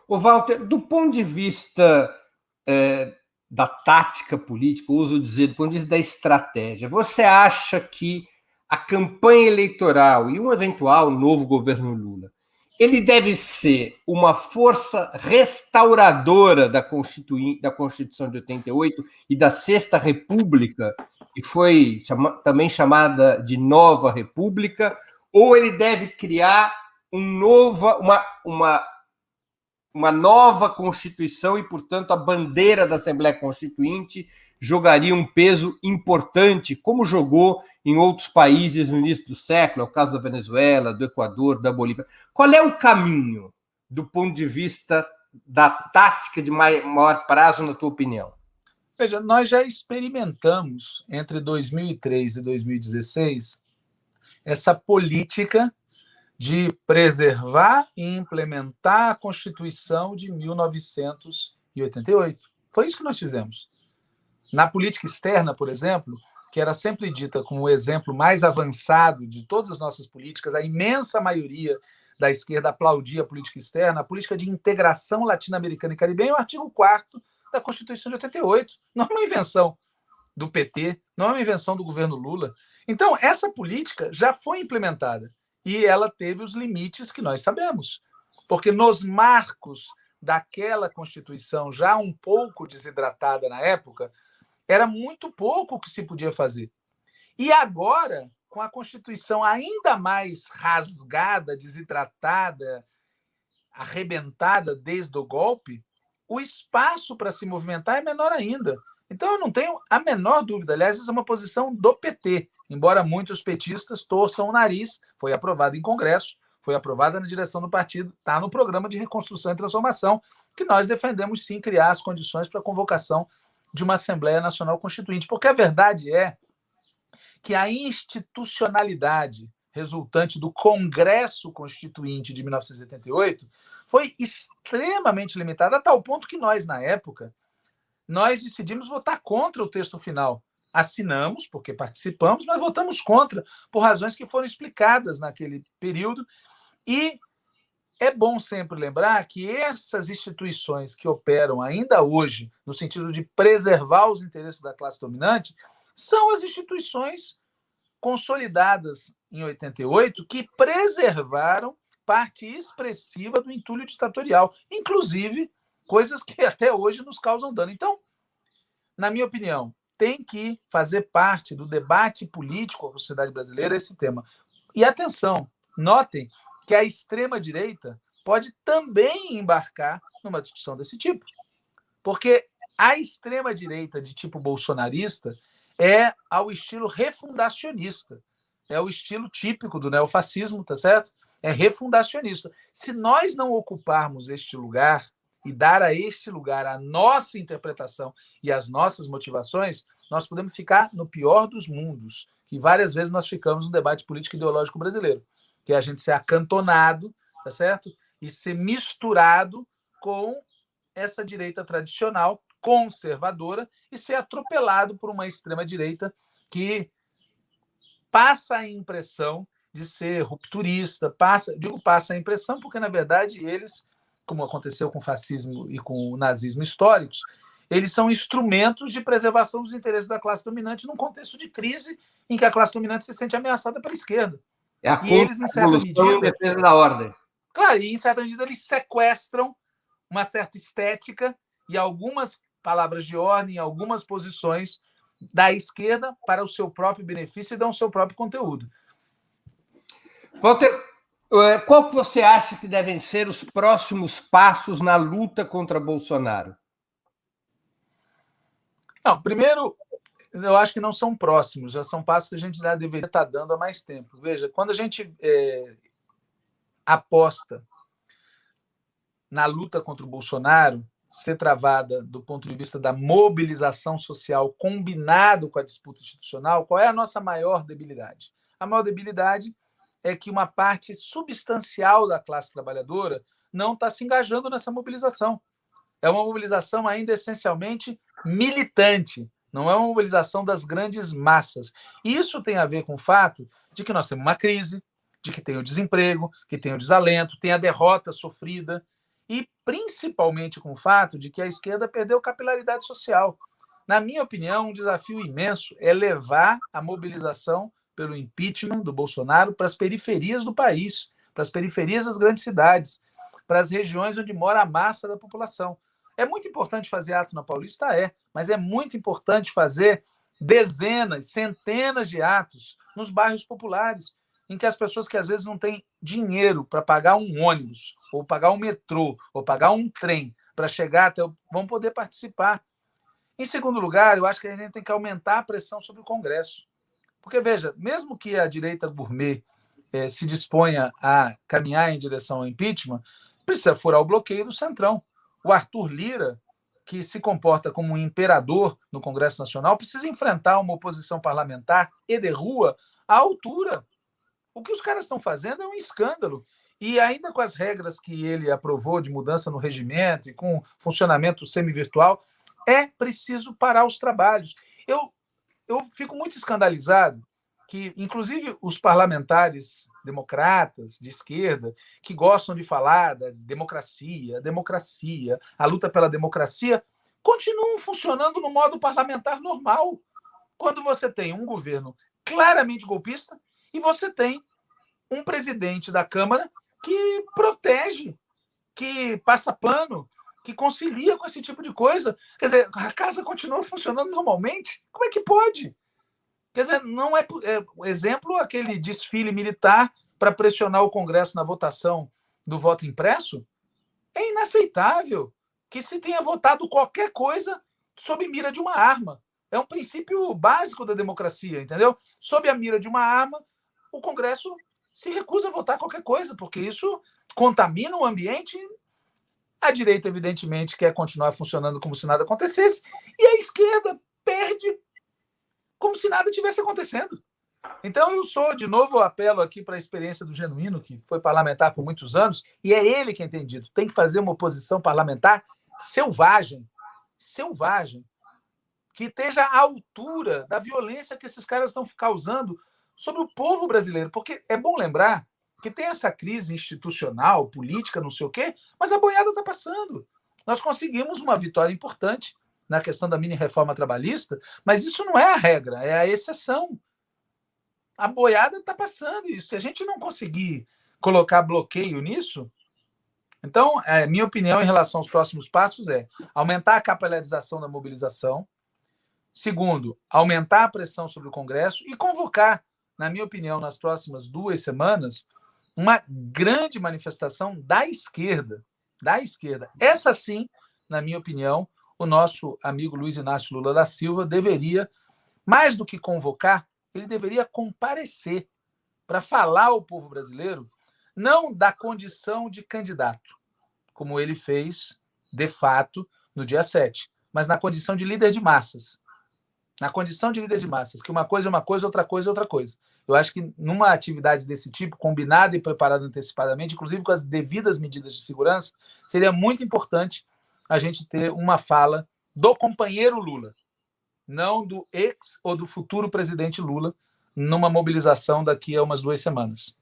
Ô, Walter, do ponto de vista da tática política, uso dizer, do ponto de vista da estratégia, você acha que a campanha eleitoral e um eventual novo governo Lula, ele deve ser uma força restauradora da Constituição de 88 e da Sexta República, que foi também chamada de Nova República, ou ele deve criar uma nova Constituição e, portanto, a bandeira da Assembleia Constituinte jogaria um peso importante, como jogou em outros países no início do século, é o caso da Venezuela, do Equador, da Bolívia. Qual é o caminho do ponto de vista da tática de maior prazo, na tua opinião? Veja, nós já experimentamos, entre 2003 e 2016, essa política de preservar e implementar a Constituição de 1988. Foi isso que nós fizemos. Na política externa, por exemplo, que era sempre dita como o exemplo mais avançado de todas as nossas políticas, a imensa maioria da esquerda aplaudia a política externa, a política de integração latino-americana e caribenha, é o artigo 4º da Constituição de 88. Não é uma invenção do PT, não é uma invenção do governo Lula. Então, essa política já foi implementada e ela teve os limites que nós sabemos. Porque nos marcos daquela Constituição, já um pouco desidratada na época, era muito pouco o que se podia fazer. E agora, com a Constituição ainda mais rasgada, desidratada, arrebentada desde o golpe, o espaço para se movimentar é menor ainda. Então, eu não tenho a menor dúvida. Aliás, essa é uma posição do PT, embora muitos petistas torçam o nariz. Foi aprovado em Congresso, foi aprovada na direção do partido, está no programa de reconstrução e transformação, que nós defendemos, sim, criar as condições para a convocação de uma Assembleia Nacional Constituinte. Porque a verdade é que a institucionalidade resultante do Congresso Constituinte de 1988 foi extremamente limitada, a tal ponto que nós, na época, nós decidimos votar contra o texto final. Assinamos, porque participamos, mas votamos contra, por razões que foram explicadas naquele período. E é bom sempre lembrar que essas instituições que operam ainda hoje, no sentido de preservar os interesses da classe dominante, são as instituições consolidadas em 88 que preservaram parte expressiva do entulho ditatorial, inclusive coisas que até hoje nos causam dano. Então, na minha opinião, tem que fazer parte do debate político da sociedade brasileira esse tema. E atenção, notem que a extrema-direita pode também embarcar numa discussão desse tipo. Porque a extrema-direita de tipo bolsonarista é ao estilo refundacionista. É o estilo típico do neofascismo, tá certo? É refundacionista. Se nós não ocuparmos este lugar e dar a este lugar a nossa interpretação e as nossas motivações, nós podemos ficar no pior dos mundos, que várias vezes nós ficamos no debate político ideológico brasileiro, que é a gente ser acantonado, tá certo? E ser misturado com essa direita tradicional, conservadora, e ser atropelado por uma extrema-direita que passa a impressão de ser rupturista, passa a impressão porque, na verdade, eles, como aconteceu com o fascismo e com o nazismo históricos, eles são instrumentos de preservação dos interesses da classe dominante num contexto de crise em que a classe dominante se sente ameaçada pela esquerda. É a contra-revolução em defesa da ordem. Claro, e em certa medida eles sequestram uma certa estética e algumas palavras de ordem, algumas posições da esquerda para o seu próprio benefício e dão o seu próprio conteúdo. Walter, qual que você acha que devem ser os próximos passos na luta contra Bolsonaro? Não, primeiro, eu acho que não são próximos, já são passos que a gente já deveria estar dando há mais tempo. Veja, quando a gente aposta na luta contra o Bolsonaro ser travada do ponto de vista da mobilização social combinado com a disputa institucional, qual é a nossa maior debilidade? A maior debilidade é que uma parte substancial da classe trabalhadora não está se engajando nessa mobilização. É uma mobilização ainda essencialmente militante, não é uma mobilização das grandes massas. Isso tem a ver com o fato de que nós temos uma crise, de que tem o desemprego, que tem o desalento, tem a derrota sofrida. e principalmente com o fato de que a esquerda perdeu capilaridade social. Na minha opinião, um desafio imenso é levar a mobilização pelo impeachment do Bolsonaro para as periferias do país, para as periferias das grandes cidades, para as regiões onde mora a massa da população. É muito importante fazer ato na Paulista? Mas é muito importante fazer dezenas, centenas de atos nos bairros populares, em que as pessoas que às vezes não têm dinheiro para pagar um ônibus, ou pagar um metrô, ou pagar um trem para chegar até vão poder participar. Em segundo lugar, eu acho que a gente tem que aumentar a pressão sobre o Congresso. Porque, veja, mesmo que a direita gourmet se disponha a caminhar em direção ao impeachment, precisa furar o bloqueio do Centrão. O Arthur Lira, que se comporta como um imperador no Congresso Nacional, precisa enfrentar uma oposição parlamentar e de rua à altura. O que os caras estão fazendo é um escândalo. E ainda com as regras que ele aprovou de mudança no regimento e com funcionamento semi-virtual, é preciso parar os trabalhos. Eu fico muito escandalizado que, inclusive, os parlamentares democratas de esquerda, que gostam de falar da democracia, a luta pela democracia, continuam funcionando no modo parlamentar normal, quando você tem um governo claramente golpista e você tem um presidente da Câmara que protege, que passa pano, que concilia com esse tipo de coisa. Quer dizer, a casa continua funcionando normalmente? Como é que pode? Quer dizer, não é exemplo aquele desfile militar para pressionar o Congresso na votação do voto impresso? É inaceitável que se tenha votado qualquer coisa sob mira de uma arma. É um princípio básico da democracia, entendeu? Sob a mira de uma arma, o Congresso se recusa a votar qualquer coisa, porque isso contamina o ambiente. A direita, evidentemente, quer continuar funcionando como se nada acontecesse, e a esquerda perde como se nada tivesse acontecendo. Então, eu de novo, apelo aqui para a experiência do Genuíno, que foi parlamentar por muitos anos, e é ele quem tem dito, tem que fazer uma oposição parlamentar selvagem, que esteja à altura da violência que esses caras estão causando sobre o povo brasileiro. Porque é bom lembrar que tem essa crise institucional, política, não sei o quê, mas a boiada está passando. Nós conseguimos uma vitória importante na questão da mini-reforma trabalhista, mas isso não é a regra, é a exceção. A boiada está passando, e se a gente não conseguir colocar bloqueio nisso, então, minha opinião em relação aos próximos passos é aumentar a capilarização da mobilização. Segundo, aumentar a pressão sobre o Congresso e convocar, na minha opinião, nas próximas 2 semanas, uma grande manifestação da esquerda. Essa sim, na minha opinião, o nosso amigo Luiz Inácio Lula da Silva deveria, mais do que convocar, ele deveria comparecer para falar ao povo brasileiro não da condição de candidato, como ele fez, de fato, no dia 7, mas na condição de líder de massas. Que uma coisa é uma coisa, outra coisa é outra coisa. Eu acho que numa atividade desse tipo, combinada e preparada antecipadamente, inclusive com as devidas medidas de segurança, seria muito importante a gente ter uma fala do companheiro Lula, não do ex ou do futuro presidente Lula, numa mobilização daqui a umas 2 semanas.